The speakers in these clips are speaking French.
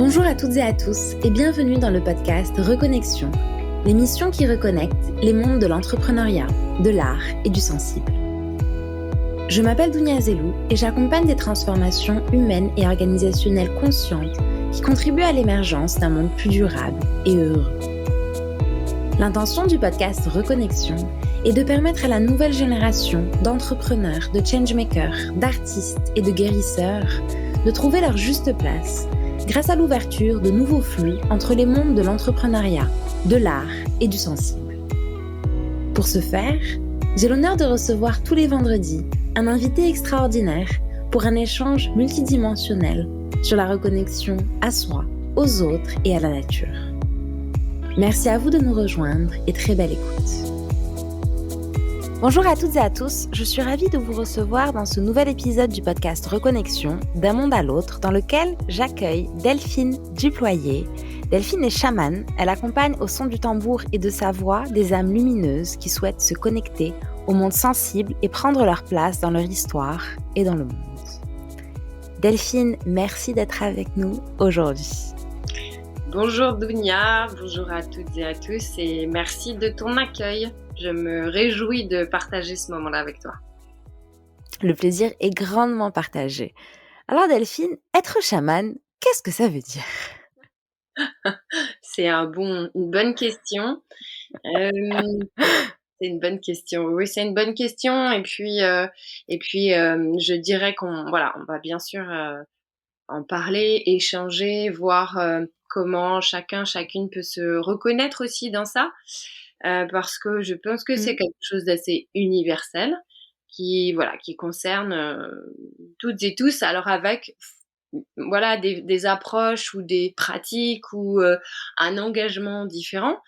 Bonjour à toutes et à tous et bienvenue dans le podcast Reconnexion, l'émission qui reconnecte les mondes de l'entrepreneuriat, de l'art et du sensible. Je m'appelle Dounia Zelou et j'accompagne des transformations humaines et organisationnelles conscientes qui contribuent à l'émergence d'un monde plus durable et heureux. L'intention du podcast Reconnexion est de permettre à la nouvelle génération d'entrepreneurs, de changemakers, d'artistes et de guérisseurs de trouver leur juste place grâce à l'ouverture de nouveaux flux entre les mondes de l'entrepreneuriat, de l'art et du sensible. Pour ce faire, j'ai l'honneur de recevoir tous les vendredis un invité extraordinaire pour un échange multidimensionnel sur la reconnexion à soi, aux autres et à la nature. Merci à vous de nous rejoindre et très belle écoute. Bonjour à toutes et à tous, je suis ravie de vous recevoir dans ce nouvel épisode du podcast Reconnexion, d'un monde à l'autre, dans lequel j'accueille Delphine Duployer. Delphine est chamane, elle accompagne au son du tambour et de sa voix des âmes lumineuses qui souhaitent se connecter au monde sensible et prendre leur place dans leur histoire et dans le monde. Delphine, merci d'être avec nous aujourd'hui. Bonjour Dounia, bonjour à toutes et à tous et merci de ton accueil. Je me réjouis de partager ce moment-là avec toi. Le plaisir est grandement partagé. Alors Delphine, être chamane, qu'est-ce que ça veut dire ? C'est une bonne question. C'est une bonne question. Oui, c'est une bonne question. Et puis, je dirais on va bien sûr en parler, échanger, voir comment chacune peut se reconnaître aussi dans ça. Parce que je pense que c'est quelque chose d'assez universel qui concerne toutes et tous. Alors avec des approches ou des pratiques ou un engagement différent,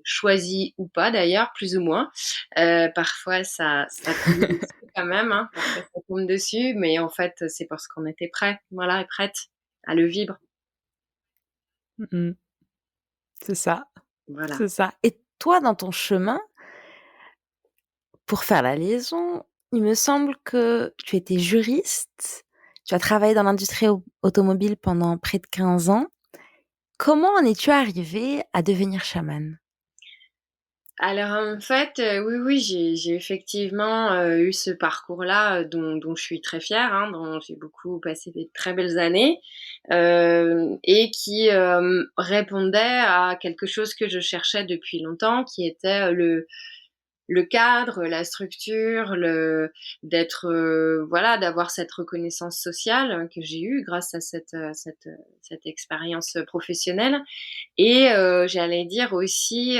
choisi ou pas d'ailleurs, plus ou moins. Parfois ça tombe dessus quand même, hein, parfois ça tombe dessus, mais en fait c'est parce qu'on était prêt, et prête à le vivre. C'est ça. Voilà. C'est ça. Et toi, dans ton chemin, pour faire la liaison, il me semble que tu étais juriste, tu as travaillé dans l'industrie automobile pendant près de 15 ans. Comment en es-tu arrivée à devenir chamane ? Alors en fait, oui, j'ai effectivement eu ce parcours-là dont je suis très fière, hein, dont j'ai beaucoup passé des très belles années et qui répondait à quelque chose que je cherchais depuis longtemps, qui était le cadre, la structure, d'avoir cette reconnaissance sociale que j'ai eue grâce à cette expérience professionnelle et j'allais dire aussi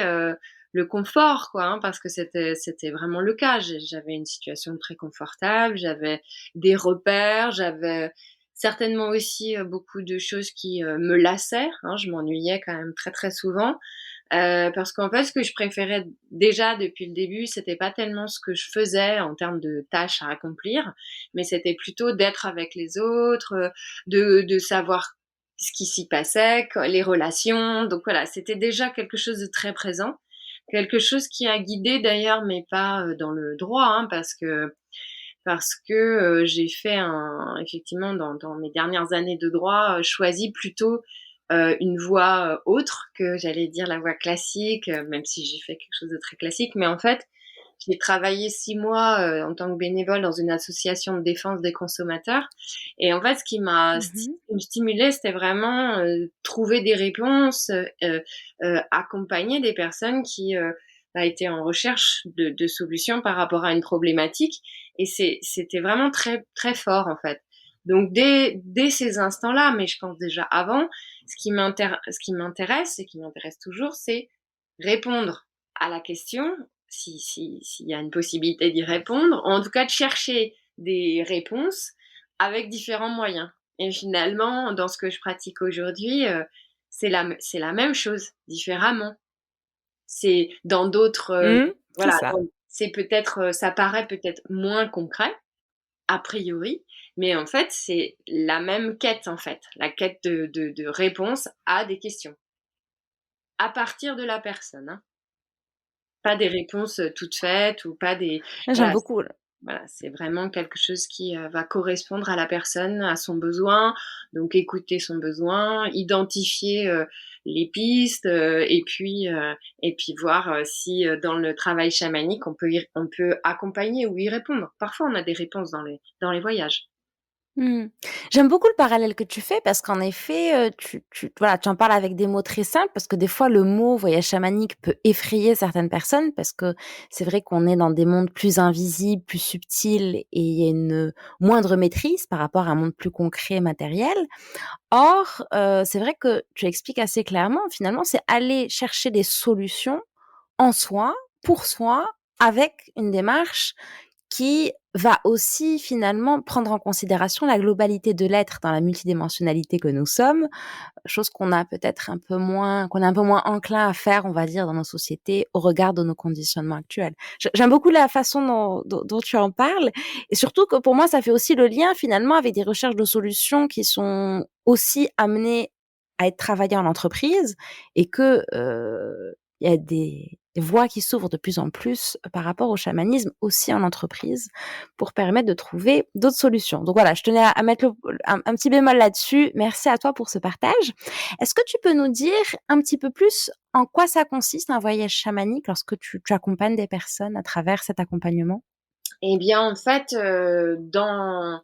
le confort, quoi, hein, parce que c'était vraiment le cas. J'avais une situation très confortable, j'avais des repères, j'avais certainement aussi beaucoup de choses qui me lassaient, hein, je m'ennuyais quand même très très souvent. Parce qu'en fait, ce que je préférais déjà depuis le début, c'était pas tellement ce que je faisais en termes de tâches à accomplir, mais c'était plutôt d'être avec les autres, de savoir ce qui s'y passait, les relations. Donc voilà, c'était déjà quelque chose de très présent, quelque chose qui a guidé d'ailleurs, mais pas dans le droit, hein, parce que j'ai fait effectivement dans mes dernières années de droit, choisi plutôt une voie autre que j'allais dire la voie classique, même si j'ai fait quelque chose de très classique. Mais en fait, j'ai travaillé 6 mois en tant que bénévole dans une association de défense des consommateurs. Et en fait, ce qui me stimulait, c'était vraiment trouver des réponses, accompagner des personnes qui étaient en recherche de solutions par rapport à une problématique. Et c'était vraiment très, très fort, en fait. Donc, dès ces instants-là, mais je pense déjà avant, ce qui m'intéresse et qui m'intéresse toujours, c'est répondre à la question, s'il y a une possibilité d'y répondre, en tout cas de chercher des réponses avec différents moyens. Et finalement, dans ce que je pratique aujourd'hui, c'est la même chose, différemment. C'est dans d'autres, C'est ça. c'est peut-être, ça paraît peut-être moins concret, a priori, mais en fait, c'est la même quête, en fait, la quête de réponse à des questions. À partir de la personne, hein. Pas des réponses toutes faites ou pas des... J'aime Voilà. beaucoup. Voilà, c'est vraiment quelque chose qui va correspondre à la personne, à son besoin. Donc écouter son besoin, identifier les pistes et puis voir si dans le travail chamanique on peut accompagner ou y répondre. Parfois on a des réponses dans les voyages. Mmh. J'aime beaucoup le parallèle que tu fais parce qu'en effet, tu en parles avec des mots très simples parce que des fois le mot voyage chamanique peut effrayer certaines personnes parce que c'est vrai qu'on est dans des mondes plus invisibles, plus subtils et il y a une moindre maîtrise par rapport à un monde plus concret, matériel. Or, c'est vrai que tu expliques assez clairement, finalement, c'est aller chercher des solutions en soi, pour soi, avec une démarche qui va aussi finalement prendre en considération la globalité de l'être dans la multidimensionnalité que nous sommes, chose qu'on est un peu moins enclin à faire, on va dire, dans nos sociétés au regard de nos conditionnements actuels. J'aime beaucoup la façon dont tu en parles et surtout que pour moi, ça fait aussi le lien finalement avec des recherches de solutions qui sont aussi amenées à être travaillées en entreprise et que il y a des voies qui s'ouvrent de plus en plus par rapport au chamanisme aussi en entreprise pour permettre de trouver d'autres solutions. Donc voilà, je tenais à mettre un petit bémol là-dessus. Merci à toi pour ce partage. Est-ce que tu peux nous dire un petit peu plus en quoi ça consiste un voyage chamanique lorsque tu accompagnes des personnes à travers cet accompagnement? Eh bien, en fait, dans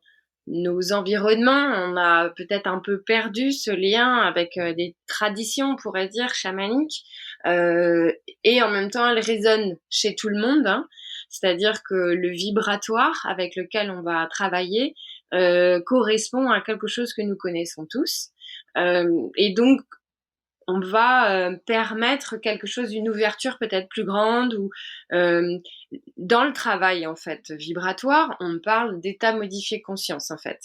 nos environnements, on a peut-être un peu perdu ce lien avec des traditions, on pourrait dire, chamaniques. Euh, et en même temps, elles résonnent chez tout le monde, hein. C'est-à-dire que le vibratoire avec lequel on va travailler correspond à quelque chose que nous connaissons tous. Et donc, on va permettre quelque chose, une ouverture peut-être plus grande ou euh, dans le travail en fait vibratoire, on parle d'état modifié de conscience en fait.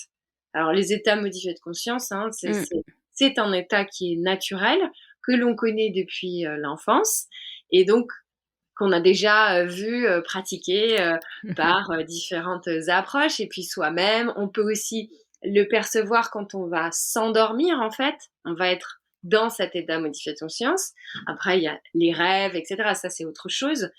Alors les états modifiés de conscience, hein, Mmh. c'est un état qui est naturel que l'on connaît depuis l'enfance et donc qu'on a déjà vu pratiquer par différentes approches et puis soi-même. On peut aussi le percevoir quand on va s'endormir en fait. On va être dans cet état modifié de conscience. Après, il y a les rêves, etc. Ça, c'est autre chose.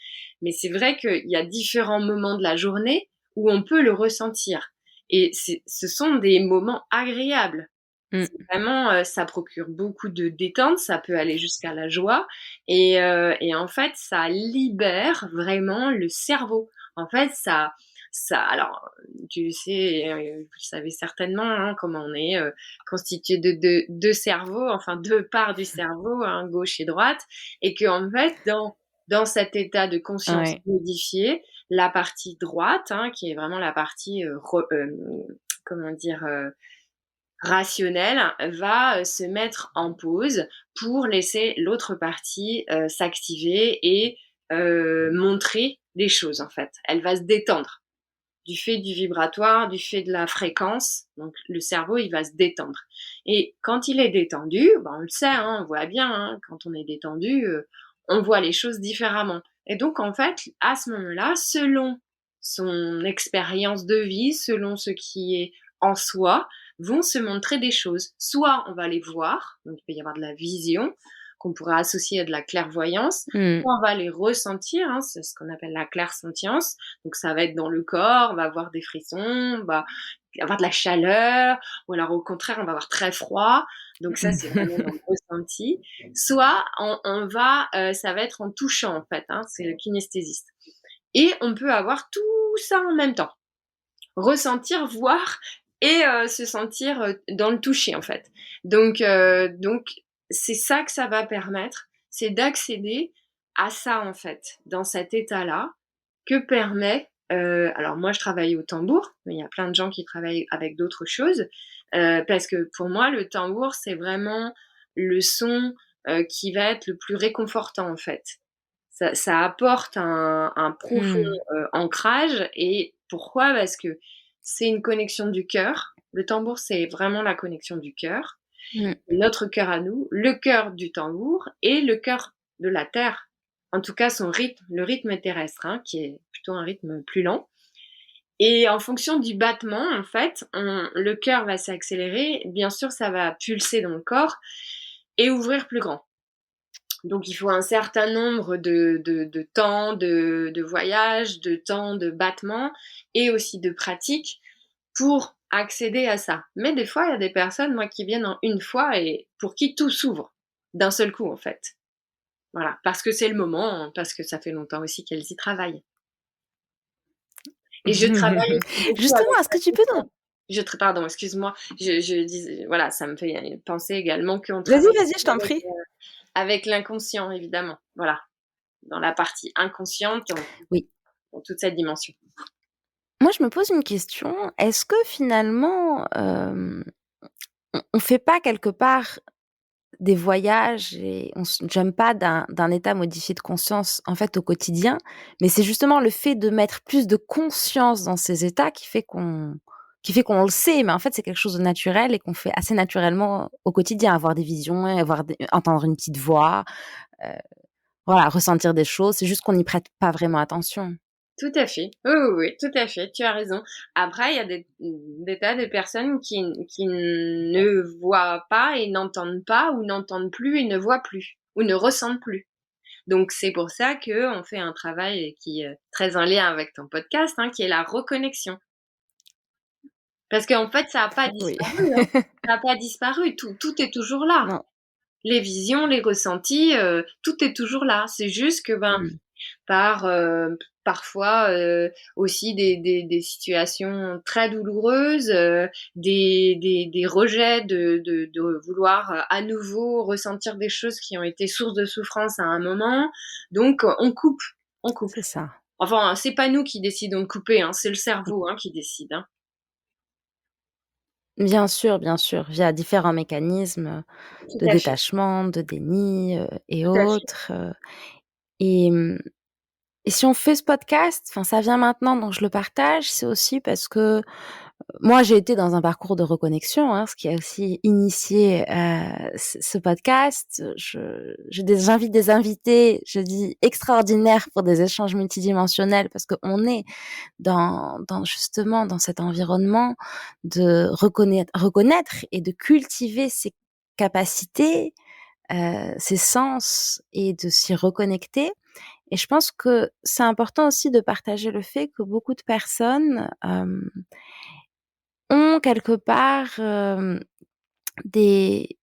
Mais c'est vrai qu'il y a différents moments de la journée où on peut le ressentir. Et ce sont des moments agréables. C'est Mmh. vraiment, ça procure beaucoup de détente, ça peut aller jusqu'à la joie et en fait, ça libère vraiment le cerveau. En fait, alors, tu sais, vous le savez certainement, hein, comment on est, constitué de 2 cerveaux, enfin 2 parts du cerveau, hein, gauche et droite et qu'en fait, dans cet état de conscience Ouais. modifié, la partie droite, hein, qui est vraiment la partie, comment dire? Rationnelle va se mettre en pause pour laisser l'autre partie s'activer et montrer les choses en fait. Elle va se détendre du fait du vibratoire, du fait de la fréquence. Donc le cerveau, il va se détendre. Et quand il est détendu, ben, on le sait, hein, on voit bien, hein, quand on est détendu, on voit les choses différemment. Et donc en fait, à ce moment-là, selon son expérience de vie, selon ce qui est en soi, vont se montrer des choses. Soit on va les voir, donc il peut y avoir de la vision, qu'on pourrait associer à de la clairvoyance, Mmh. soit on va les ressentir, hein, c'est ce qu'on appelle la clairsentience, donc ça va être dans le corps, on va avoir des frissons, on va avoir de la chaleur, ou alors au contraire, on va avoir très froid. Donc ça, c'est vraiment dans le ressenti. Soit ça va être en touchant en fait, hein, c'est le kinesthésiste. Et on peut avoir tout ça en même temps. Ressentir, voir et se sentir dans le toucher en fait. Donc c'est ça que ça va permettre, c'est d'accéder à ça en fait, dans cet état-là que permet. Alors moi je travaille au tambour, mais il y a plein de gens qui travaillent avec d'autres choses parce que pour moi le tambour c'est vraiment le son qui va être le plus réconfortant en fait. Ça apporte un profond Mmh. ancrage et pourquoi? Parce que c'est une connexion du cœur. Le tambour, c'est vraiment la connexion du cœur. Mmh. Notre cœur à nous, le cœur du tambour et le cœur de la terre. En tout cas, son rythme, le rythme terrestre, hein, qui est plutôt un rythme plus lent. Et en fonction du battement, en fait, le cœur va s'accélérer. Bien sûr, ça va pulser dans le corps et ouvrir plus grand. Donc, il faut un certain nombre de temps de voyage, de temps de battement et aussi de pratique pour accéder à ça. Mais des fois, il y a des personnes, moi, qui viennent en une fois et pour qui tout s'ouvre d'un seul coup, en fait. Voilà, parce que c'est le moment, parce que ça fait longtemps aussi qu'elles y travaillent. Et je travaille aussi beaucoup Justement, avec est-ce que tu peux nous... pardon, excuse-moi, je dis, voilà, ça me fait penser également qu'on Vas-y, travaille vas-y, je t'en avec, prie. avec l'inconscient, évidemment. Voilà, dans la partie inconsciente, Oui. dans toute cette dimension. Moi, je me pose une question. Est-ce que finalement, on fait pas quelque part des voyages et on se jump pas d'un état modifié de conscience, en fait, au quotidien, mais c'est justement le fait de mettre plus de conscience dans ces états qui fait qu'on le sait, mais en fait, c'est quelque chose de naturel et qu'on fait assez naturellement au quotidien. Avoir des visions, entendre une petite voix, heu, voilà, ressentir des choses. C'est juste qu'on n'y prête pas vraiment attention. Tout à fait. Oui, oui, oui, tout à fait. Tu as raison. Après, il y a des tas de personnes qui ne voient pas et n'entendent pas ou n'entendent plus et ne voient plus ou ne ressentent plus. Donc, c'est pour ça que on fait un travail qui est très en lien avec ton podcast, hein, qui est la reconnexion. Parce qu'en fait, ça n'a pas Oui. disparu, hein. Ça n'a pas disparu. Tout est toujours là. Non. Les visions, les ressentis, tout est toujours là. C'est juste que, ben, Mmh. par parfois aussi des situations très douloureuses, des rejets de vouloir à nouveau ressentir des choses qui ont été source de souffrance à un moment. Donc, on coupe, on coupe. C'est ça. Enfin, c'est pas nous qui décidons de couper, hein, c'est le cerveau qui décide. Hein. Bien sûr, via différents mécanismes, Tout de à fait, détachement, de déni, et tout à fait. autres, et et si on fait ce podcast, enfin, ça vient maintenant, donc je le partage, c'est aussi parce que moi, j'ai été dans un parcours de reconnexion, hein, ce qui a aussi initié, ce podcast. J'invite des invités, je dis extraordinaires pour des échanges multidimensionnels parce qu'on est dans justement dans cet environnement de reconnaître et de cultiver ses capacités, ses sens et de s'y reconnecter. Et je pense que c'est important aussi de partager le fait que beaucoup de personnes, ont quelque part, des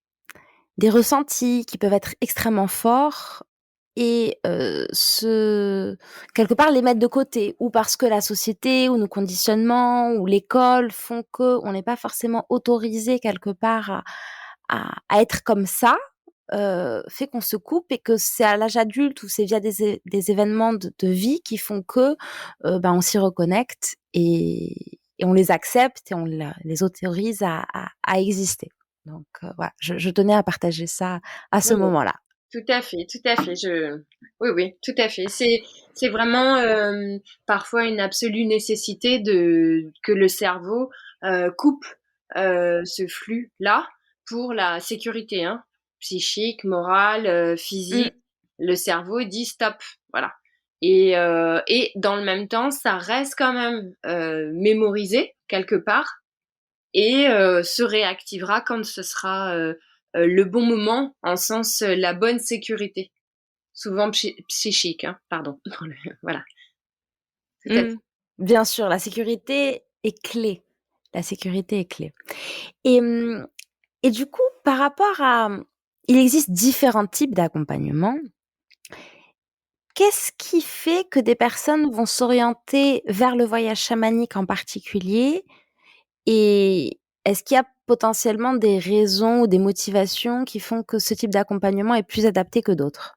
des ressentis qui peuvent être extrêmement forts et se quelque part les mettre de côté, ou parce que la société ou nos conditionnements ou l'école font qu'on n'est pas forcément autorisé quelque part à être comme ça, fait qu'on se coupe et que c'est à l'âge adulte ou c'est via des événements de vie qui font que, ben, on s'y reconnecte et on les accepte et on les autorise à exister. Donc voilà, je tenais à partager ça à ce Oui, oui. moment-là. Tout à fait, tout à fait. Oui, oui, tout à fait. C'est vraiment parfois une absolue nécessité de que le cerveau coupe ce flux-là pour la sécurité, hein, psychique, morale, Mmh. physique. Le cerveau dit stop, voilà. Et dans le même temps, ça reste quand même mémorisé quelque part et se réactivera quand ce sera le bon moment, en sens la bonne sécurité, souvent psychique, hein, pardon. Voilà, tout à fait. Mmh. Bien sûr, la sécurité est clé. La sécurité est clé. Et et du coup, par rapport à, il existe différents types d'accompagnement. Qu'est-ce qui fait que des personnes vont s'orienter vers le voyage chamanique en particulier? Et est-ce qu'il y a potentiellement des raisons ou des motivations qui font que ce type d'accompagnement est plus adapté que d'autres?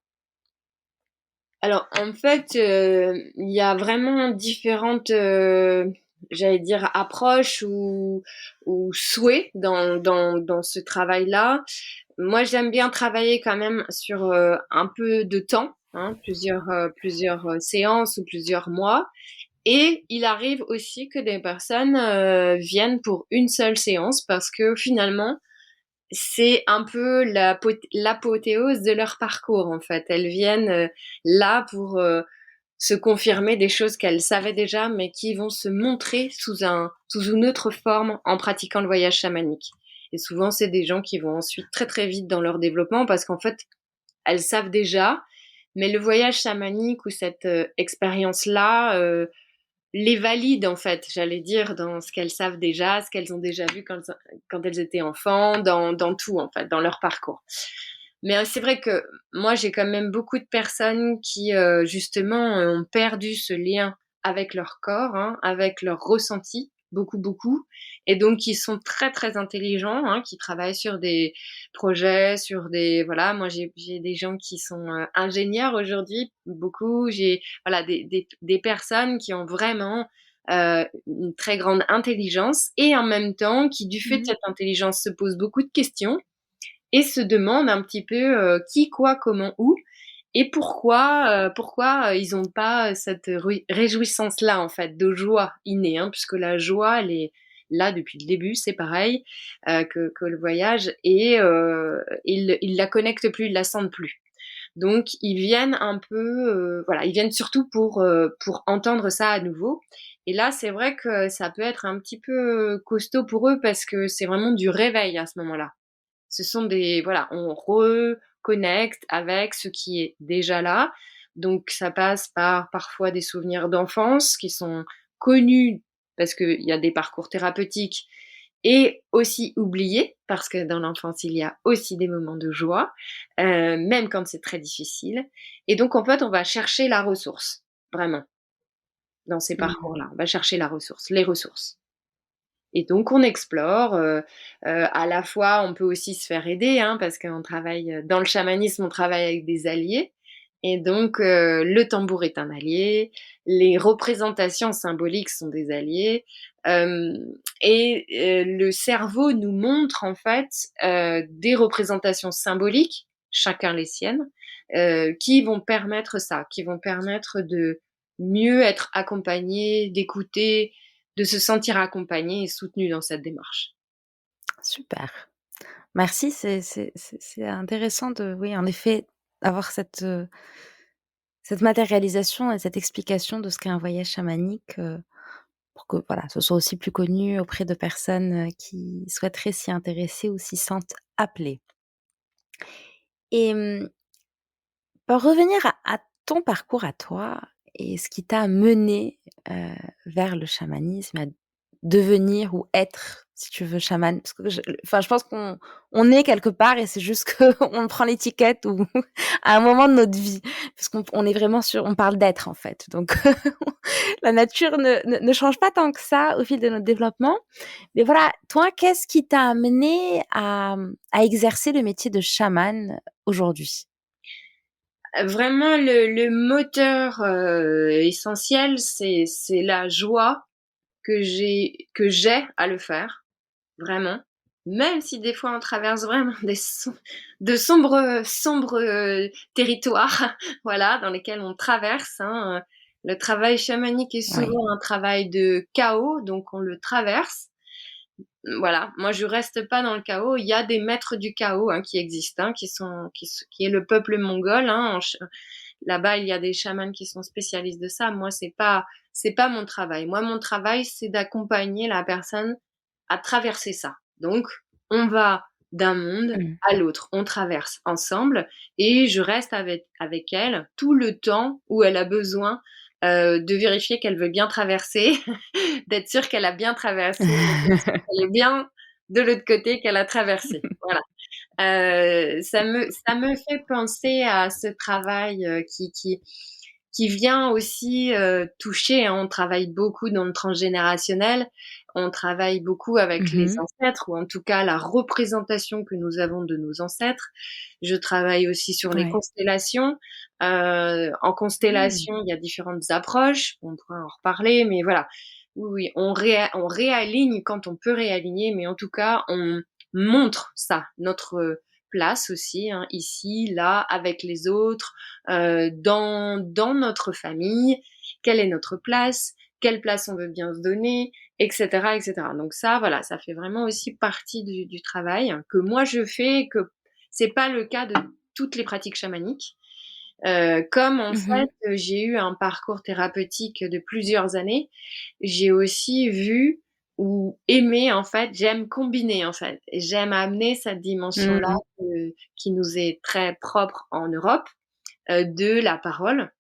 Alors, en fait, il y a vraiment différentes, j'allais dire, approches ou souhaits dans ce travail-là. Moi, j'aime bien travailler quand même sur un peu de temps, hein, plusieurs séances ou plusieurs mois. Et il arrive aussi que des personnes viennent pour une seule séance parce que finalement, c'est un peu l'apothéose de leur parcours en fait. Elles viennent là pour se confirmer des choses qu'elles savaient déjà, mais qui vont se montrer sous une autre forme en pratiquant le voyage chamanique. Et souvent, c'est des gens qui vont ensuite très très vite dans leur développement parce qu'en fait, elles savent déjà, mais le voyage chamanique ou cette expérience-là les valide en fait, j'allais dire, dans ce qu'elles savent déjà, ce qu'elles ont déjà vu quand elles étaient enfants, dans tout en fait, dans leur parcours. Mais c'est vrai que moi, j'ai quand même beaucoup de personnes qui, justement, ont perdu ce lien avec leur corps, hein, avec leur ressenti, beaucoup, beaucoup. Et donc, qui sont très, très intelligents, hein, qui travaillent sur des projets, sur des... Voilà, moi, j'ai des gens qui sont ingénieurs aujourd'hui, beaucoup. J'ai, voilà, des personnes qui ont vraiment une très grande intelligence et en même temps, qui, du fait de Mmh. cette intelligence, se posent beaucoup de questions et se demandent un petit peu qui, quoi, comment, où, et pourquoi ils n'ont pas cette réjouissance-là, en fait, de joie innée, hein, puisque la joie, elle est là depuis le début, c'est pareil que le voyage, et ils la connectent plus, ils la sentent plus. Donc, ils viennent un peu, voilà, ils viennent surtout pour entendre ça à nouveau. Et là, c'est vrai que ça peut être un petit peu costaud pour eux parce que c'est vraiment du réveil à ce moment-là. Ce sont des, voilà, on reconnecte avec ce qui est déjà là. Donc ça passe par parfois des souvenirs d'enfance qui sont connus parce qu'il y a des parcours thérapeutiques et aussi oubliés parce que dans l'enfance il y a aussi des moments de joie, même quand c'est très difficile. Et donc en fait on va chercher la ressource, vraiment, dans ces Mmh. parcours-là. On va chercher la ressource, les ressources. Et donc on explore, à la fois on peut aussi se faire aider, hein, parce qu'on travaille, dans le chamanisme, on travaille avec des alliés et donc le tambour est un allié, les représentations symboliques sont des alliés, hem et le cerveau nous montre en fait, des représentations symboliques, chacun les siennes, qui vont permettre ça, qui vont permettre de mieux être accompagné, d'écouter, de se sentir accompagné et soutenu dans cette démarche. Super. Merci, c'est intéressant de oui, en effet, avoir cette matérialisation et cette explication de ce qu'est un voyage chamanique, pour que, voilà, ce soit aussi plus connu auprès de personnes, qui souhaiteraient s'y intéresser ou s'y sentent appelées. Et pour revenir à ton parcours à toi et ce qui t'a mené, vers le chamanisme, à devenir ou être, si tu veux, chaman. Parce que je pense qu'on est quelque part et c'est juste qu'on prend l'étiquette ou à un moment de notre vie. Parce qu'on est vraiment sur on parle d'être, en fait. Donc la nature ne change pas tant que ça au fil de notre développement. Mais voilà, toi, qu'est-ce qui t'a amené à exercer le métier de chaman aujourd'hui? Vraiment le moteur, essentiel, c'est la joie que j'ai à le faire, vraiment. Même si des fois on traverse vraiment de sombres, territoires, voilà, dans lesquels on traverse, hein, le travail chamanique est Oui. souvent un travail de chaos, donc on le traverse. Voilà, moi je reste pas dans le chaos. Il y a des maîtres du chaos, hein, qui existent, hein, qui est le peuple mongol. Hein, là-bas, il y a des chamans qui sont spécialistes de ça. Moi, c'est pas mon travail. Moi, mon travail, c'est d'accompagner la personne à traverser ça. Donc, on va d'un monde Mmh. à l'autre, on traverse ensemble, et je reste avec elle tout le temps où elle a besoin de vérifier qu'elle veut bien traverser, d'être sûre qu'elle a bien traversé, d'être sûre qu'elle est bien de l'autre côté, qu'elle a traversé. Voilà. Ça me fait penser à ce travail qui vient aussi toucher, hein. On travaille beaucoup dans le transgénérationnel, on travaille beaucoup avec Mmh les mh. ancêtres, ou en tout cas la représentation que nous avons de nos ancêtres. Je travaille aussi sur les Ouais. constellations. En Mmh. constellation, il y a différentes approches, on pourra en reparler, mais voilà. Oui, oui, on réaligne quand on peut réaligner, mais en tout cas, on montre ça, notre place aussi, hein, ici, là, avec les autres, dans notre famille, quelle est notre place, quelle place on veut bien se donner, etc., etc. Donc ça, voilà, ça fait vraiment aussi partie du travail que moi je fais, et que c'est pas le cas de toutes les pratiques chamaniques. Comme en Mmh mh. fait, j'ai eu un parcours thérapeutique de plusieurs années, j'ai aussi vu ou aimer, en fait, j'aime combiner, en fait. Et j'aime amener cette dimension-là Mmh. qui nous est très propre en Europe, de la parole,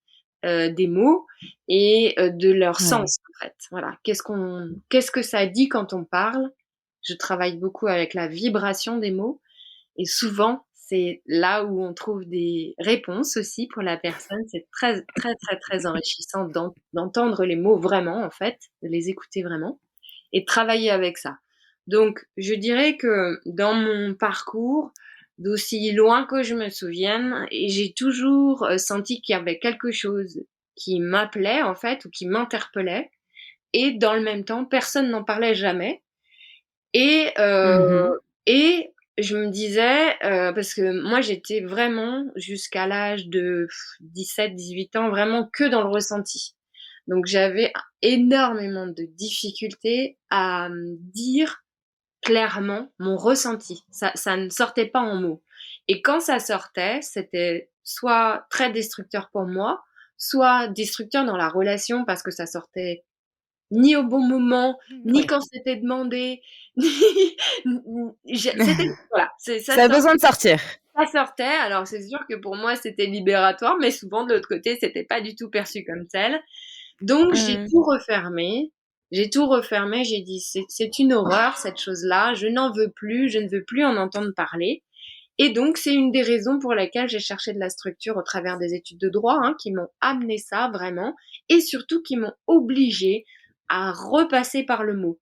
des mots et de leur Ouais. sens, en fait. Voilà. Qu'est-ce que ça dit quand on parle? Je travaille beaucoup avec la vibration des mots et souvent, c'est là où on trouve des réponses aussi pour la personne. C'est très, très, très, très enrichissant d'entendre les mots vraiment, en fait, de les écouter vraiment et de travailler avec ça. Donc, je dirais que dans mon parcours, d'aussi loin que je me souvienne, et j'ai toujours senti qu'il y avait quelque chose qui m'appelait, en fait, ou qui m'interpellait. Et dans le même temps, personne n'en parlait jamais. Et, Mmh. et je me disais, parce que moi j'étais vraiment jusqu'à l'âge de 17-18 ans, vraiment que dans le ressenti. Donc j'avais énormément de difficultés à me dire clairement mon ressenti. Ça ne sortait pas en mots. Et quand ça sortait, c'était soit très destructeur pour moi, soit destructeur dans la relation parce que ça sortait ni au bon moment, ni Ouais. quand c'était demandé, ni c'était voilà, Ça a besoin de sortir. ça sortait. Alors c'est sûr que pour moi c'était libératoire, mais souvent de l'autre côté c'était pas du tout perçu comme tel. Donc Mmh. j'ai tout refermé, j'ai dit c'est une horreur cette chose-là, je n'en veux plus, je ne veux plus en entendre parler. Et donc c'est une des raisons pour lesquelles j'ai cherché de la structure au travers des études de droit, hein, qui m'ont amené ça vraiment, et surtout qui m'ont obligée à repasser par le mot.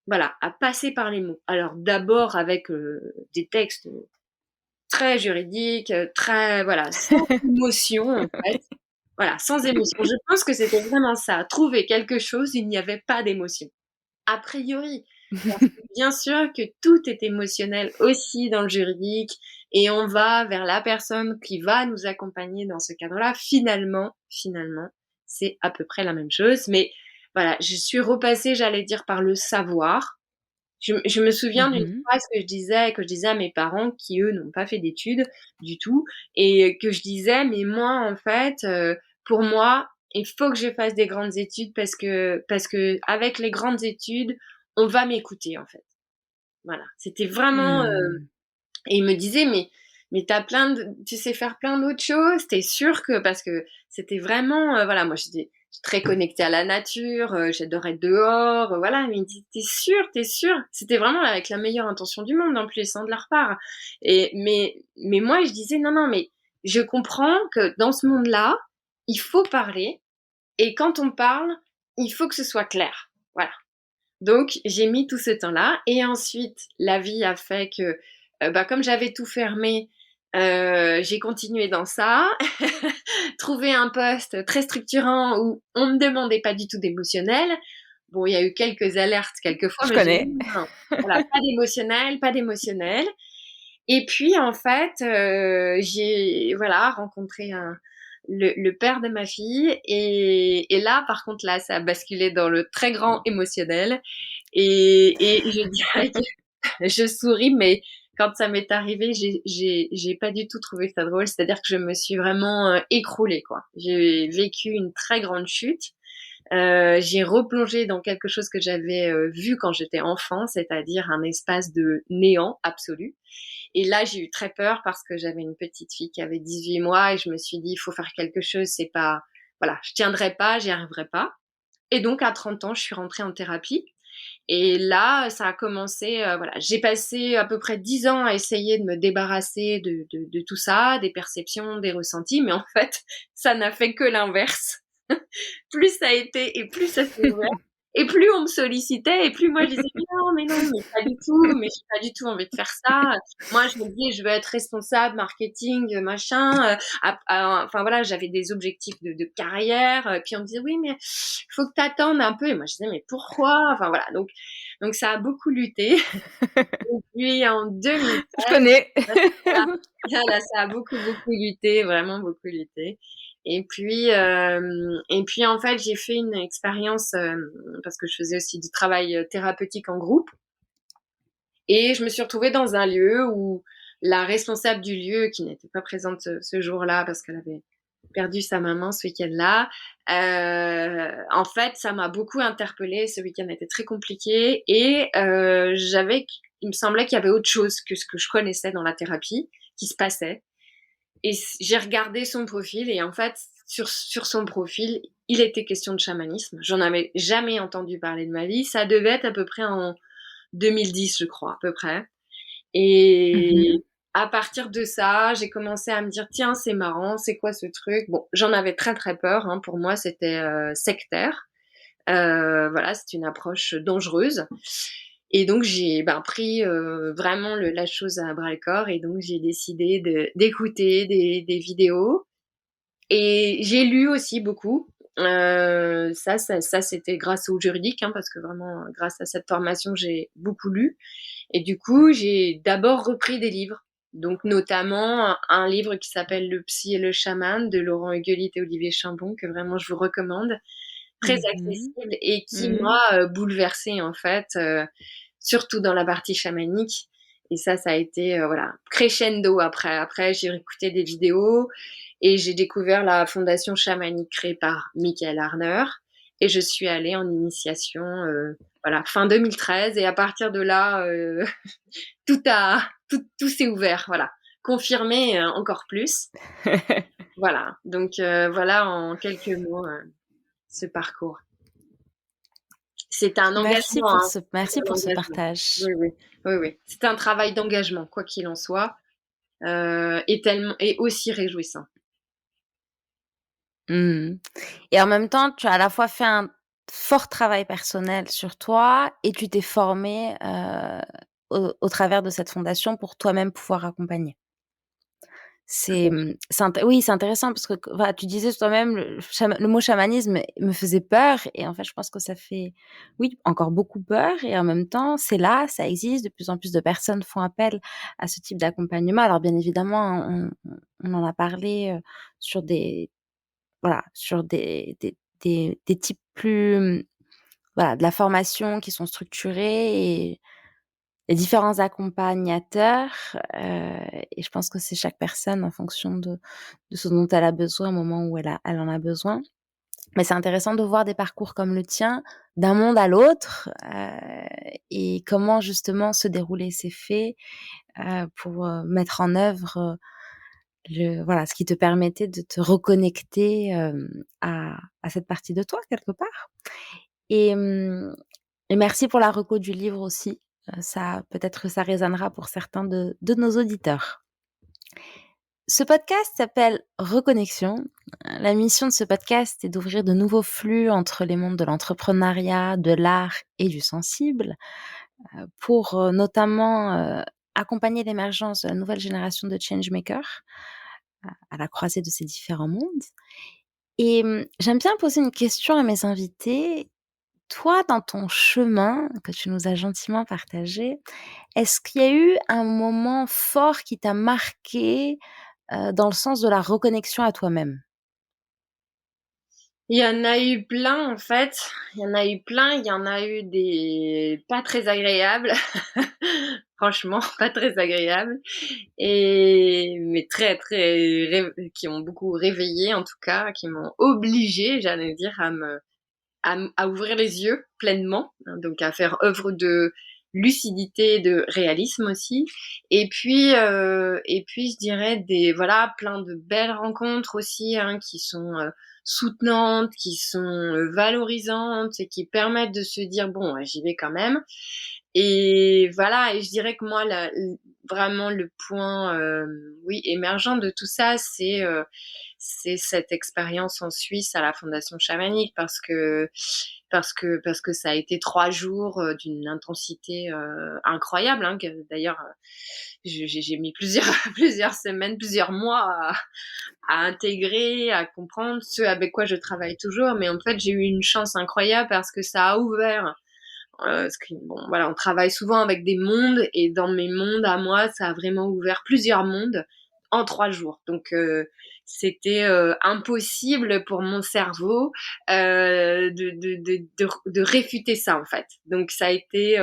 Voilà, à passer par les mots. Alors d'abord avec des textes très juridiques, très voilà, sans émotion en fait. Voilà, sans émotion. Je pense que c'était vraiment ça. Trouver quelque chose, il n'y avait pas d'émotion. A priori, parce que bien sûr que tout est émotionnel aussi dans le juridique et on va vers la personne qui va nous accompagner dans ce cadre-là. Finalement, c'est à peu près la même chose. Mais voilà, je suis repassée, j'allais dire, par le savoir. Je me souviens d'une Mmh. phrase que je disais à mes parents qui, eux, n'ont pas fait d'études du tout et que je disais: «Mais moi, en fait, pour moi, il faut que je fasse des grandes études parce que avec les grandes études, on va m'écouter, en fait». Voilà, c'était vraiment, Mmh. et il me disait: «Mais tu sais faire plein d'autres choses, tu es sûre que» parce que c'était vraiment, voilà, moi j'étais très connectée à la nature, j'adorais être dehors, voilà. Mais il me dit: «Tu es sûre, tu es sûre?» C'était vraiment avec la meilleure intention du monde en plus, hein, de leur part. Mais moi je disais: «Non, non, mais je comprends que dans ce monde-là, il faut parler et quand on parle, il faut que ce soit clair». Voilà. Donc j'ai mis tout ce temps-là et ensuite la vie a fait que, bah, comme j'avais tout fermé, j'ai continué dans ça. Trouvé un poste très structurant où on me demandait pas du tout d'émotionnel. Bon, il y a eu quelques alertes quelquefois, Je mais j'ai dit: connais. «Non, non, voilà, pas d'émotionnel, pas d'émotionnel». Et puis en fait, j'ai voilà rencontré le père de ma fille et là par contre là ça a basculé dans le très grand émotionnel et je dirais que je souris mais quand ça m'est arrivé, j'ai pas du tout trouvé ça drôle. C'est-à-dire que je me suis vraiment écroulée quoi. J'ai vécu une très grande chute. J'ai replongé dans quelque chose que j'avais vu quand j'étais enfant, c'est-à-dire un espace de néant absolu. Et là, j'ai eu très peur parce que j'avais une petite fille qui avait 18 mois et je me suis dit, il faut faire quelque chose, c'est pas, voilà, je tiendrai pas, j'y arriverai pas. Et donc, à 30 ans, je suis rentrée en thérapie. Et là, ça a commencé, voilà, j'ai passé à peu près 10 ans à essayer de me débarrasser de tout ça, des perceptions, des ressentis, mais en fait, ça n'a fait que l'inverse. Plus ça a été et plus ça s'est ouvert. Et plus on me sollicitait et plus moi je disais: mais non, mais pas du tout, mais j'ai pas du tout envie de faire ça. Moi je me dis: «Je veux être responsable marketing, machin», enfin voilà, j'avais des objectifs de carrière, puis on me disait: «Oui, mais il faut que tu attendes un peu» et moi je disais: «Mais pourquoi?» Enfin voilà, donc ça a beaucoup lutté et puis en Je 2016, connais. voilà, voilà, ça a beaucoup, beaucoup lutté, vraiment beaucoup lutté. Et puis en fait, j'ai fait une expérience parce que je faisais aussi du travail thérapeutique en groupe. Et je me suis retrouvée dans un lieu où la responsable du lieu, qui n'était pas présente ce jour-là parce qu'elle avait perdu sa maman ce week-end-là. En fait, ça m'a beaucoup interpellée. Ce week-end a été très compliqué et il me semblait qu'il y avait autre chose que ce que je connaissais dans la thérapie qui se passait. Et j'ai regardé son profil et en fait, sur son profil, il était question de chamanisme. J'en avais jamais entendu parler de ma vie. Ça devait être à peu près en 2010, je crois, à peu près. Et à partir de ça, j'ai commencé à me dire, tiens, c'est marrant, c'est quoi ce truc? Bon, j'en avais très très peur. Hein. Pour moi, c'était sectaire. Voilà, c'est une approche dangereuse. Et donc j'ai pris vraiment la chose à bras le corps et donc j'ai décidé d'écouter des vidéos et j'ai lu aussi beaucoup. Ça c'était grâce au juridique hein, parce que vraiment grâce à cette formation j'ai beaucoup lu et du coup j'ai d'abord repris des livres. Donc notamment un livre qui s'appelle Le Psy et le Chaman de Laurent Huguelit et Olivier Chambon que vraiment je vous recommande, très accessible et qui m'a bouleversée en fait, surtout dans la partie chamanique. Et ça a été voilà crescendo après. Après, j'ai écouté des vidéos et j'ai découvert la fondation chamanique créée par Michael Harner. Et je suis allée en initiation voilà, fin 2013. Et à partir de là, tout s'est ouvert. Voilà, confirmé encore plus. Voilà, donc voilà en quelques mots ce parcours. C'est un engagement. Merci pour ce partage. Oui. C'est un travail d'engagement, quoi qu'il en soit, et aussi réjouissant. Et en même temps, tu as à la fois fait un fort travail personnel sur toi et tu t'es formée au travers de cette fondation pour toi-même pouvoir accompagner. Oui, c'est intéressant parce que voilà, tu disais toi-même le mot chamanisme me faisait peur et en fait, je pense que ça fait, oui, encore beaucoup peur et en même temps, c'est là, ça existe, de plus en plus de personnes font appel à ce type d'accompagnement. Alors bien évidemment, on en a parlé sur des types plus, voilà, de la formation qui sont structurés et les différents accompagnateurs, et je pense que c'est chaque personne en fonction de ce dont elle a besoin au moment où elle en a besoin. Mais c'est intéressant de voir des parcours comme le tien, d'un monde à l'autre, et comment justement se déroulaient ces faits, pour mettre en œuvre, ce qui te permettait de te reconnecter, à cette partie de toi quelque part. Et merci pour la reco du livre aussi. Ça peut-être que ça résonnera pour certains de nos auditeurs. Ce podcast s'appelle Reconnexion. La mission de ce podcast est d'ouvrir de nouveaux flux entre les mondes de l'entrepreneuriat, de l'art et du sensible, pour notamment accompagner l'émergence de la nouvelle génération de changemakers à la croisée de ces différents mondes. Et j'aime bien poser une question à mes invités. Toi, dans ton chemin que tu nous as gentiment partagé, est-ce qu'il y a eu un moment fort qui t'a marqué, dans le sens de la reconnexion à toi-même? Il y en a eu plein, en fait. Il y en a eu plein. Il y en a eu des pas très agréables. Franchement, pas très agréables. Mais très, très, qui ont beaucoup réveillé, en tout cas, qui m'ont obligée, j'allais dire, à ouvrir les yeux pleinement, hein, donc à faire œuvre de lucidité, de réalisme aussi. Et puis je dirais plein de belles rencontres aussi, hein, qui sont soutenantes, qui sont valorisantes et qui permettent de se dire bon, j'y vais quand même. Et voilà, et je dirais que moi, vraiment le point, émergent de tout ça, c'est cette expérience en Suisse à la Fondation chamanique parce que ça a été 3 jours d'une intensité incroyable. Hein, d'ailleurs, j'ai mis plusieurs semaines, plusieurs mois à intégrer, à comprendre ce avec quoi je travaille toujours. Mais en fait, j'ai eu une chance incroyable parce que ça a ouvert. On travaille souvent avec des mondes et dans mes mondes à moi, ça a vraiment ouvert plusieurs mondes en 3 jours. Donc c'était impossible pour mon cerveau de réfuter ça en fait. Donc ça a été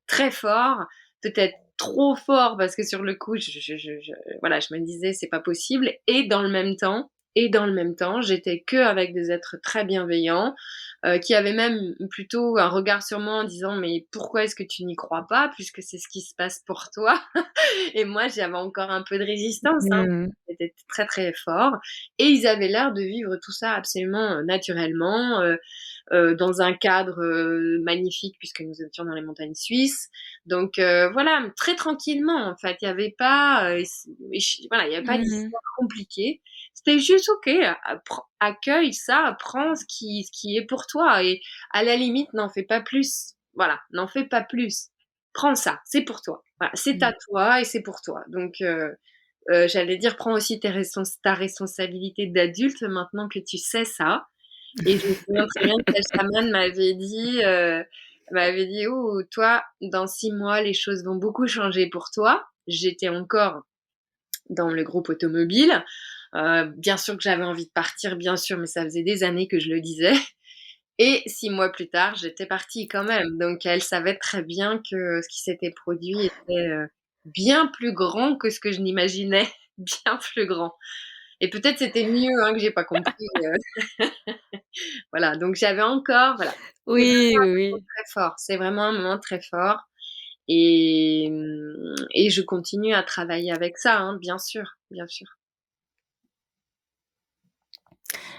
très fort, peut-être trop fort parce que sur le coup, je me disais c'est pas possible et dans le même temps, et dans le même temps, j'étais qu'avec des êtres très bienveillants, qui avaient même plutôt un regard sur moi en disant: «Mais pourquoi est-ce que tu n'y crois pas? Puisque c'est ce qui se passe pour toi». Et moi, j'avais encore un peu de résistance, hein, Mmh. c'était très, très fort et ils avaient l'air de vivre tout ça absolument, naturellement, dans un cadre, magnifique puisque nous étions dans les montagnes suisses. Donc voilà, très tranquillement, en fait. Il y avait pas, voilà, il y avait pas Mmh. d'histoire compliquée. C'était juste OK, accueille ça, prends ce qui est pour toi et à la limite, n'en fais pas plus. Voilà, n'en fais pas plus. Prends ça, c'est pour toi. Voilà, c'est à Mmh. toi et c'est pour toi. Donc j'allais dire, prends aussi ta responsabilité d'adulte maintenant que tu sais ça. Et je me souviens très bien que la chamane m'avait dit: «Oh, toi, dans 6 mois, les choses vont beaucoup changer pour toi». J'étais encore dans le groupe automobile. Bien sûr que j'avais envie de partir, bien sûr, mais ça faisait des années que je le disais. Et 6 mois plus tard, j'étais partie quand même. Donc elle savait très bien que ce qui s'était produit était, bien plus grand que ce que je n'imaginais, bien plus grand. Et peut-être c'était mieux, hein, que j'ai pas compris, voilà. Donc j'avais encore voilà, c'est Oui, oui, oui. très fort, c'est vraiment un moment très fort et je continue à travailler avec ça, hein, bien sûr, bien sûr.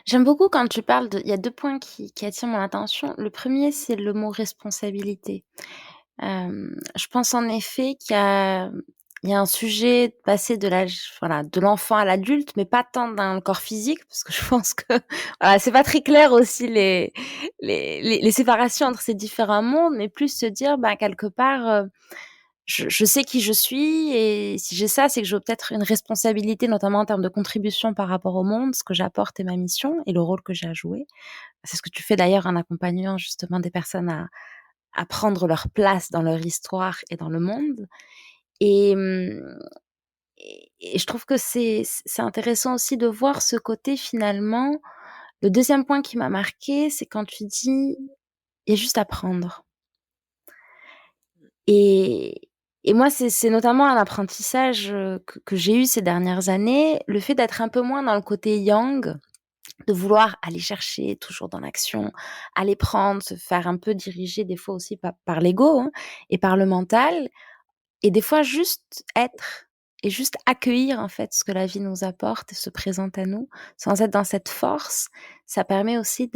J'aime beaucoup quand tu parles de il y a 2 points qui attirent mon attention. Le premier, c'est le mot responsabilité. Je pense en effet qu'il y a un sujet de passer de l'âge voilà, de l'enfant à l'adulte, mais pas tant dans le corps physique, parce que je pense que, voilà, c'est pas très clair aussi les séparations entre ces différents mondes, mais plus se dire, bah, quelque part, je sais qui je suis et si j'ai ça, c'est que j'ai peut-être une responsabilité, notamment en termes de contribution par rapport au monde, ce que j'apporte et ma mission et le rôle que j'ai à jouer. C'est ce que tu fais d'ailleurs en accompagnant justement des personnes à prendre leur place dans leur histoire et dans le monde et et je trouve que c'est intéressant aussi de voir ce côté finalement. Le deuxième point qui m'a marqué, c'est quand tu dis: «Il y a juste à prendre» et et moi, c'est notamment un apprentissage, que j'ai eu ces dernières années, le fait d'être un peu moins dans le côté yang, de vouloir aller chercher toujours dans l'action, aller prendre, se faire un peu diriger des fois aussi par l'ego, hein, et par le mental. Et des fois juste être et juste accueillir en fait ce que la vie nous apporte et se présente à nous, sans être dans cette force, ça permet aussi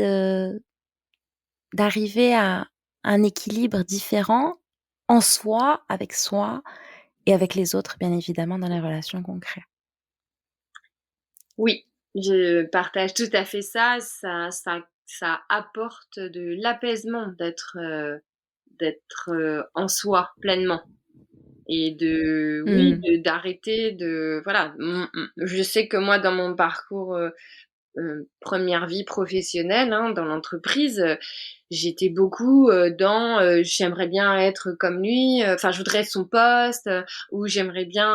d'arriver à un équilibre différent en soi et avec les autres bien évidemment dans les relations qu'on crée. Oui, je partage tout à fait ça. Ça apporte de l'apaisement d'être en soi pleinement et oui, Mmh. d'arrêter voilà, je sais que moi dans mon parcours, 1 vie professionnelle, hein, dans l'entreprise, j'étais beaucoup, dans, j'aimerais bien être comme lui, enfin je voudrais son poste, ou j'aimerais bien,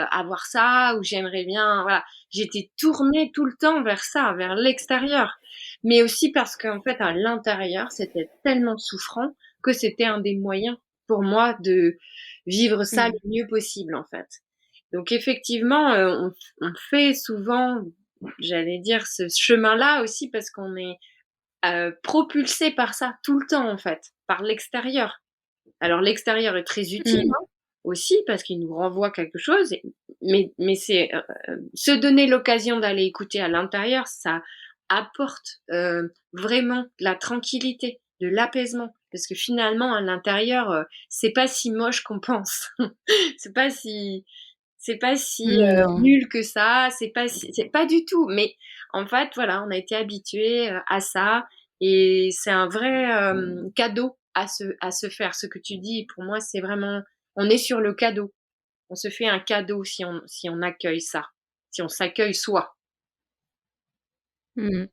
avoir ça, ou j'aimerais bien voilà. J'étais tournée tout le temps vers ça, vers l'extérieur. Mais aussi parce qu'en fait à l'intérieur, c'était tellement souffrant que c'était un des moyens pour moi de vivre ça le Mmh. mieux possible, en fait. Donc effectivement, on fait souvent, j'allais dire, ce chemin-là aussi parce qu'on est, propulsé par ça tout le temps, en fait, par l'extérieur. Alors l'extérieur est très utile, Mmh. hein, aussi parce qu'il nous renvoie quelque chose mais c'est, se donner l'occasion d'aller écouter à l'intérieur, ça apporte, vraiment de la tranquillité, de l'apaisement parce que finalement à l'intérieur, c'est pas si moche qu'on pense. C'est pas si Non. nul que ça, c'est pas du tout, mais en fait, voilà, on a été habitués, à ça et c'est un vrai, cadeau à se faire. Ce que tu dis, pour moi, c'est vraiment on est sur le cadeau. On se fait un cadeau si on accueille ça, si on s'accueille soi Mmh.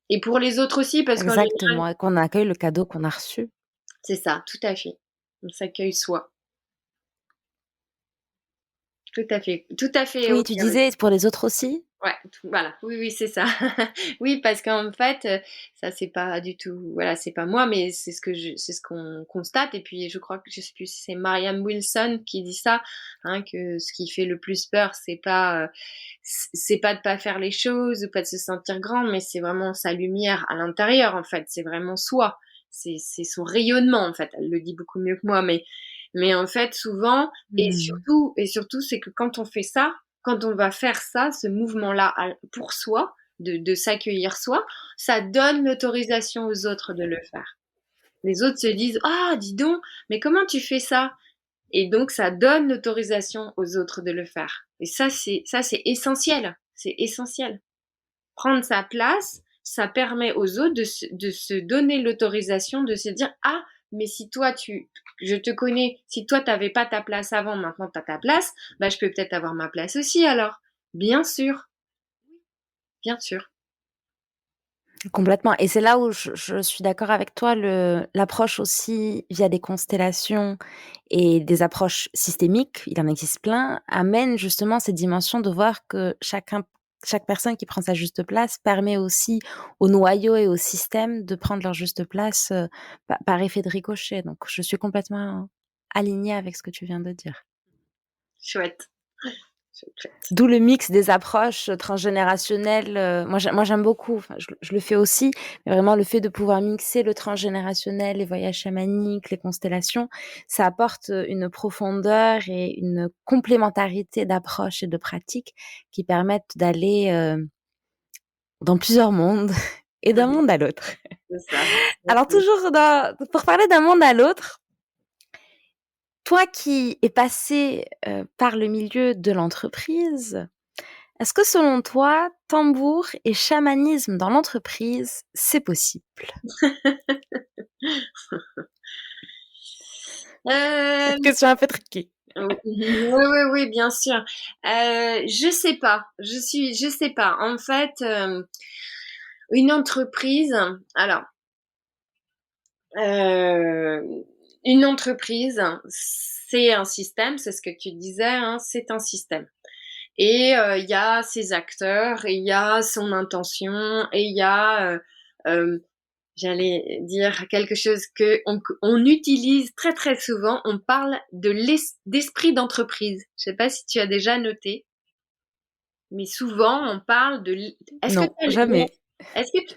et pour les autres aussi parce qu'en général Exactement et qu'on accueille le cadeau qu'on a reçu. c'est ça, tout à fait. On s'accueille soi. Tout à fait, Oui, OK, tu oui. disais pour les autres aussi? Ouais, voilà, oui, oui, c'est ça. Oui, parce qu'en fait, ça c'est pas du tout, voilà, c'est pas moi, mais c'est ce qu'on constate. Et puis, je crois que je sais plus si c'est Marianne Wilson qui dit ça, hein, que ce qui fait le plus peur, c'est pas de pas faire les choses ou pas de se sentir grand, mais c'est vraiment sa lumière à l'intérieur, en fait. C'est vraiment soi. C'est son rayonnement, en fait. Elle le dit beaucoup mieux que moi, mais en fait, souvent, Mmh. et surtout, c'est que quand on fait ça, quand on va faire ça, ce mouvement-là pour soi, de s'accueillir soi, ça donne l'autorisation aux autres de le faire. Les autres se disent, ah, dis donc, mais comment tu fais ça? Et donc, ça donne l'autorisation aux autres de le faire. Et ça, c'est essentiel. C'est essentiel. Prendre sa place, ça permet aux autres de se donner l'autorisation de se dire, ah, mais si toi, je te connais, si toi, t'avais pas ta place avant, maintenant t'as ta place, bah, je peux peut-être avoir ma place aussi, alors. Bien sûr, bien sûr. Complètement, et c'est là où je suis d'accord avec toi, l'approche aussi via des constellations et des approches systémiques, il en existe plein, amène justement cette dimension de voir que chaque personne qui prend sa juste place permet aussi au noyau et au système de prendre leur juste place, par effet de ricochet. Donc je suis complètement alignée avec ce que tu viens de dire. Chouette. Chouette, chouette. D'où le mix des approches transgénérationnelles. Moi, j'aime beaucoup. Enfin, je le fais aussi, mais vraiment le fait de pouvoir mixer le transgénérationnel, les voyages chamaniques, les constellations, ça apporte une profondeur et une complémentarité d'approches et de pratiques qui permettent d'aller dans plusieurs mondes et d'un monde à l'autre. C'est ça. Alors toujours pour parler d'un monde à l'autre, toi qui es passé par le milieu de l'entreprise, est-ce que selon toi, tambour et chamanisme dans l'entreprise, c'est possible? Euh, Question un peu tricky. oui, oui, oui, bien sûr. Je sais pas. Je sais pas. En fait, une entreprise, alors, euh, une entreprise, c'est un système, c'est ce que tu disais, hein, c'est un système. Et il y a ses acteurs, et il y a son intention, et il y a, j'allais dire quelque chose que on utilise très très souvent. On parle d'esprit d'entreprise. Je sais pas si tu as déjà noté, mais souvent on parle de. Est-ce que Non, jamais.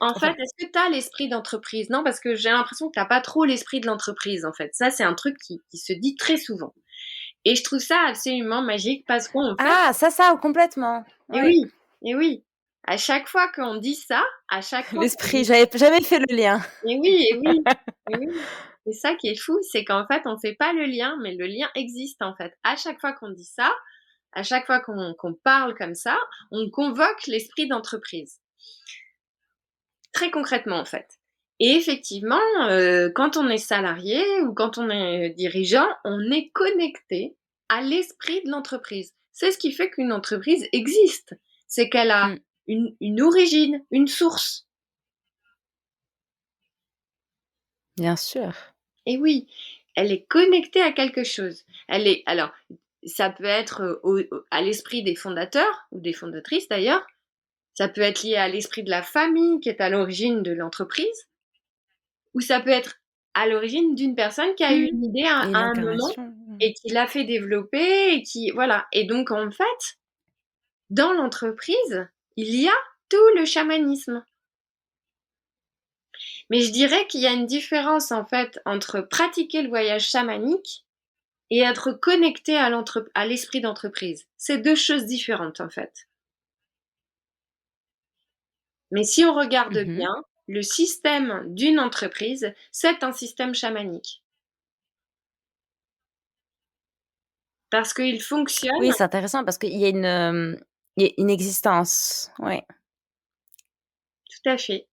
en Enfin, fait, est-ce que tu as l'esprit d'entreprise? Non, parce que j'ai l'impression que t'as pas trop l'esprit de l'entreprise, en fait. Ça, c'est un truc qui se dit très souvent. Et je trouve ça absolument magique parce qu'en fait, ah, ça, complètement. et Oui. oui, et oui, à chaque fois qu'on dit ça, à chaque fois qu'on L'esprit, dit j'avais jamais fait le lien. et oui, et oui, et oui. C'est ça qui est fou, c'est qu'en fait, on fait pas le lien, mais le lien existe en fait. À chaque fois qu'on dit ça, à chaque fois qu'on parle comme ça, on convoque l'esprit d'entreprise. Très concrètement en fait. Et effectivement, quand on est salarié ou quand on est dirigeant, on est connecté à l'esprit de l'entreprise. C'est ce qui fait qu'une entreprise existe. C'est qu'elle a Mmh, une origine, une source. bien sûr. Et oui, elle est connectée à quelque chose. Alors, ça peut être à l'esprit des fondateurs ou des fondatrices d'ailleurs. Ça peut être lié à l'esprit de la famille qui est à l'origine de l'entreprise. Ou ça peut être à l'origine d'une personne qui a eu Mmh, une idée et à un moment l'incarnation. Mmh. et qui l'a fait développer et qui, voilà. Et donc, en fait, dans l'entreprise, il y a tout le chamanisme. Mais je dirais qu'il y a une différence, en fait, entre pratiquer le voyage chamanique et être connecté à l'esprit d'entreprise. C'est deux choses différentes, en fait. Mais si on regarde Mmh. bien, le système d'une entreprise, c'est un système chamanique. Parce qu'il fonctionne, Oui, c'est intéressant parce qu'il y a une existence. Ouais. tout à fait.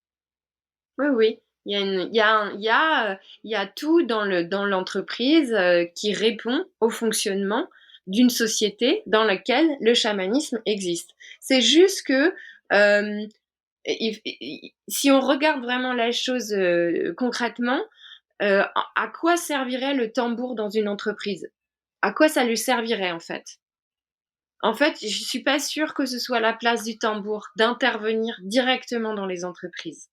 Oui, oui. Il y a une, il y a, il y a tout dans l'entreprise qui répond au fonctionnement d'une société dans laquelle le chamanisme existe. C'est juste que euh, si on regarde vraiment la chose concrètement, à quoi servirait le tambour dans une entreprise? À quoi ça lui servirait en fait? En fait, je suis pas sûre que ce soit la place du tambour d'intervenir directement dans les entreprises.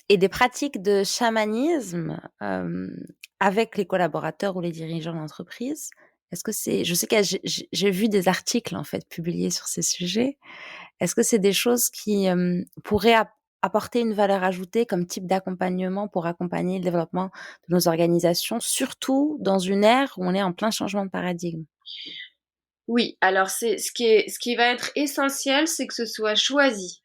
Et des pratiques de chamanisme, avec les collaborateurs ou les dirigeants d'entreprise, est-ce que c'est je sais que j'ai vu des articles, en fait, publiés sur ces sujets. Est-ce que c'est des choses qui, pourraient apporter une valeur ajoutée comme type d'accompagnement pour accompagner le développement de nos organisations, surtout dans une ère où on est en plein changement de paradigme? Oui, alors c'est ce qui va être essentiel, c'est que ce soit choisi.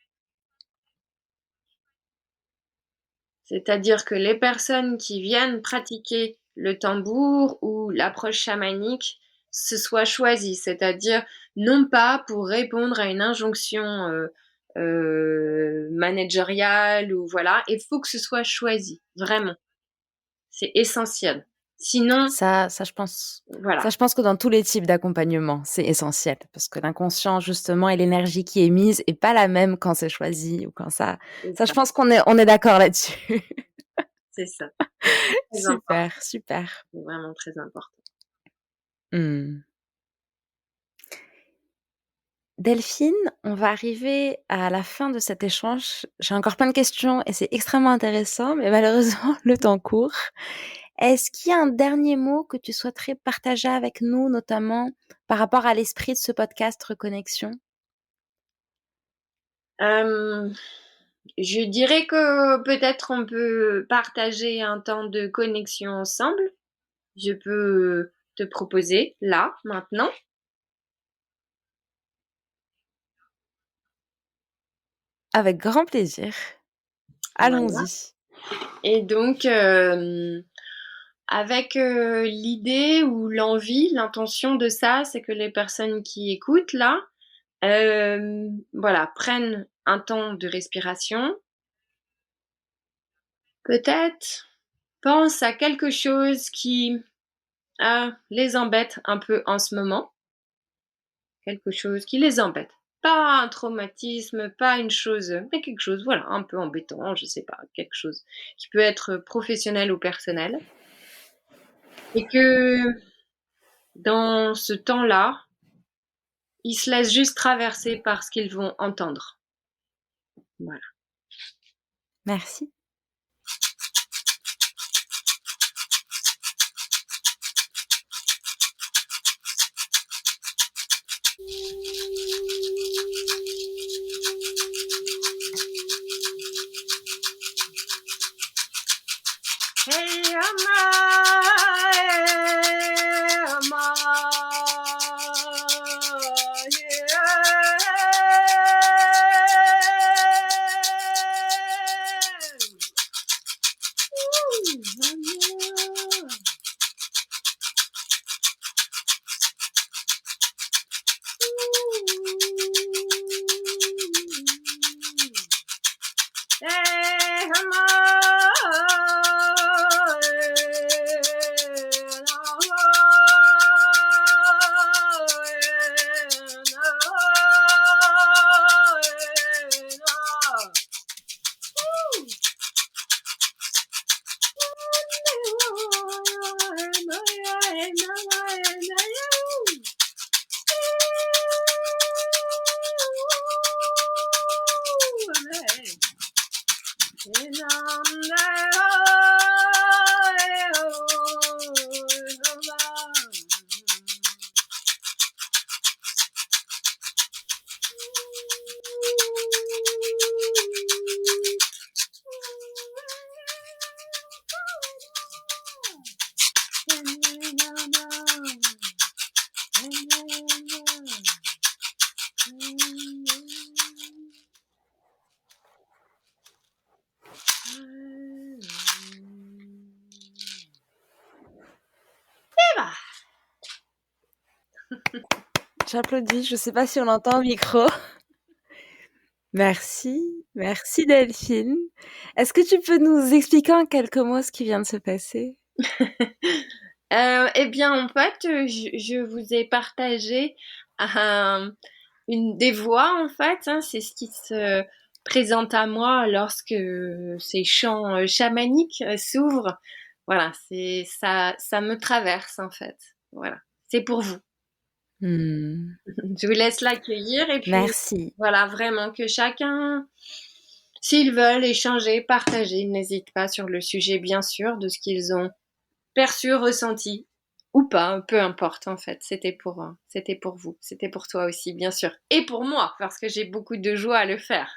C'est-à-dire que les personnes qui viennent pratiquer le tambour ou l'approche chamanique, ce soit choisi, c'est-à-dire non pas pour répondre à une injonction managériale ou voilà, il faut que ce soit choisi, vraiment. C'est essentiel. Sinon, Ça, voilà, je pense que dans tous les types d'accompagnement, c'est essentiel parce que l'inconscient justement et l'énergie qui est mise est pas la même quand c'est choisi ou quand c'est ça je ça, pense qu'on est d'accord là-dessus. c'est ça. Très important, Super, super. c'est vraiment très important. Mmh. Delphine, on va arriver à la fin de cet échange. J'ai encore plein de questions et c'est extrêmement intéressant, mais malheureusement, le temps court. Est-ce qu'il y a un dernier mot que tu souhaiterais partager avec nous, notamment par rapport à l'esprit de ce podcast Reconnexion? Euh, Je dirais que peut-être on peut partager un temps de connexion ensemble. Je peux te proposer là, maintenant. Avec grand plaisir. Voilà. Allons-y. Et donc, avec l'idée ou l'envie, l'intention de ça, c'est que les personnes qui écoutent là, voilà, prennent un temps de respiration. Peut-être pensent à quelque chose qui les embête un peu en ce moment. Quelque chose qui les embête. Pas un traumatisme, pas une chose, mais quelque chose, voilà, un peu embêtant, je sais pas, quelque chose qui peut être professionnel ou personnel. Et que dans ce temps-là, ils se laissent juste traverser par ce qu'ils vont entendre. Voilà. Merci. Hey, Amma, Amma, J'applaudis, je sais pas si on entend au micro. Merci, merci Delphine. Est-ce que tu peux nous expliquer en quelques mots ce qui vient de se passer? Eh bien, en fait, je vous ai partagé une des voix, en fait, hein, c'est ce qui se présente à moi lorsque ces chants chamaniques s'ouvrent. Voilà, c'est ça, ça me traverse en fait. Voilà, c'est pour vous. Je vous laisse l'accueillir et puis Merci. voilà, vraiment que chacun, s'ils veulent échanger, partager, n'hésite pas sur le sujet, bien sûr, de ce qu'ils ont perçu, ressenti ou pas, peu importe en fait. C'était pour vous, c'était pour toi aussi, bien sûr, et pour moi parce que j'ai beaucoup de joie à le faire.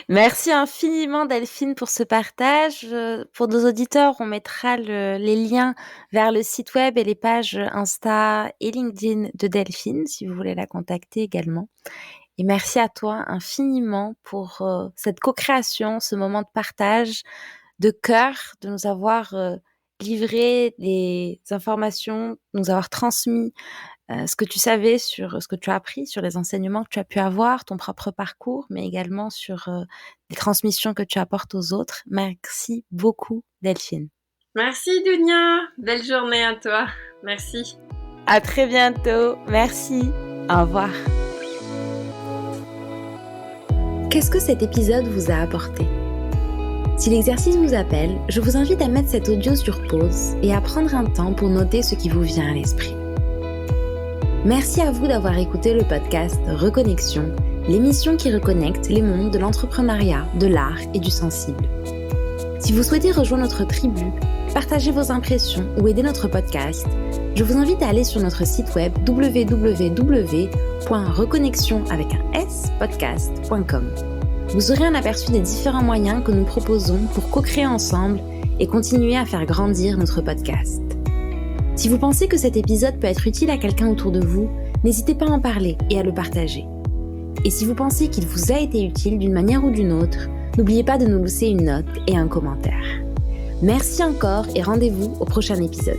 Merci infiniment Delphine pour ce partage. Pour nos auditeurs, on mettra les liens vers le site web et les pages Insta et LinkedIn de Delphine si vous voulez la contacter également. Et merci à toi infiniment pour cette co-création, ce moment de partage de cœur, de nous avoir livré les informations, de nous avoir transmis ce que tu savais sur ce que tu as appris, sur les enseignements que tu as pu avoir, ton propre parcours, mais également sur les transmissions que tu apportes aux autres. Merci beaucoup, Delphine. Merci Dunia, belle journée à toi. Merci. À très bientôt. Merci. Au revoir. Qu'est-ce que cet épisode vous a apporté ? Si l'exercice vous appelle, je vous invite à mettre cet audio sur pause et à prendre un temps pour noter ce qui vous vient à l'esprit. Merci à vous d'avoir écouté le podcast Reconnexion, l'émission qui reconnecte les mondes de l'entrepreneuriat, de l'art et du sensible. Si vous souhaitez rejoindre notre tribu, partager vos impressions ou aider notre podcast, je vous invite à aller sur notre site web www.reconnexion.podcast.com. Vous aurez un aperçu des différents moyens que nous proposons pour co-créer ensemble et continuer à faire grandir notre podcast. Si vous pensez que cet épisode peut être utile à quelqu'un autour de vous, n'hésitez pas à en parler et à le partager. Et si vous pensez qu'il vous a été utile d'une manière ou d'une autre, n'oubliez pas de nous laisser une note et un commentaire. Merci encore et rendez-vous au prochain épisode.